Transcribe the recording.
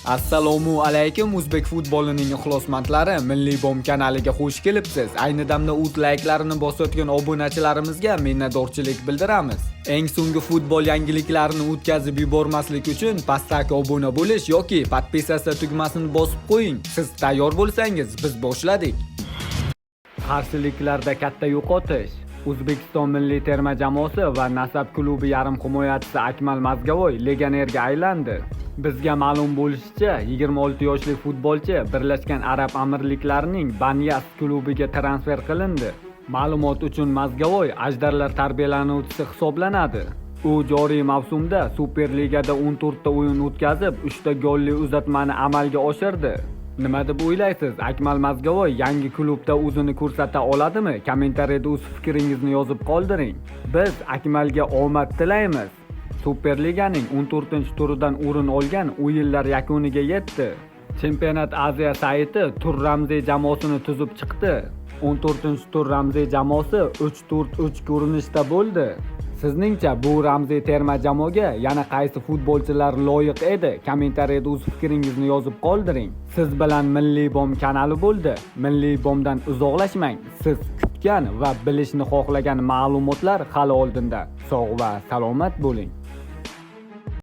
Assalomu alaykum o'zbek futbolining ixlosmandlari, Milliy bom kanaliga xush kelibsiz. Ayni damda like-larini bosayotgan obunachilarimizga minnatdorchilik bildiramiz. Eng so'nggi futbol yangiliklarini o'tkazib yubormaslik uchun pastdagi obuna bo'lish yoki podpisatsiya tugmasini bosib qo'ying. Siz tayyor bo'lsangiz, biz boshladik. Qarshiliklarda katta yo'qotish. O'zbekiston milliy terma jamoasi va Nasab klubi yarim himoyachisi Akmal Mazgavoy legionerga aylandi. Bizga ma'lum bo'lishicha, 26 yoshli futbolchi Birlashgan Arab Amirliklarining Banyas klubiga transfer qilindi. Ma'lumot uchun Mazgavoy ajdarlar tarbiyalanuvchisi hisoblanadi. U joriy mavsumda Superligada 14 ta o'yin o'tkazib, 3 ta golli uzatmani amalga oshirdi. Nima deb o'ylaysiz? Akmal Mazgavoy yangi klubda o'zini ko'rsata oladimi? Kommentariyada o'z fikringizni yozib qoldiring. Biz Akmalga omad tilaymiz. Superliganing 14-turidan o'rin olgan o'yinlar yakuniga yetdi. Chempionat Aziya sayti tur ramziy jamoasini tuzib chiqdi. 14-tur ramziy jamoasi 3-4-3 ko'rinishda bo'ldi. Sizningcha bu ramziy terma jamoaga yana qaysi futbolchilar loyiq edi? Kommentariyada o'z fikringizni yozib qoldiring. Siz bilan Milliy bom kanali bo'ldi. Milliy bomdan uzoqlashmang. Siz kutgan va bilishni xohlagan ma'lumotlar hali oldinda. Sog' va salomat bo'ling.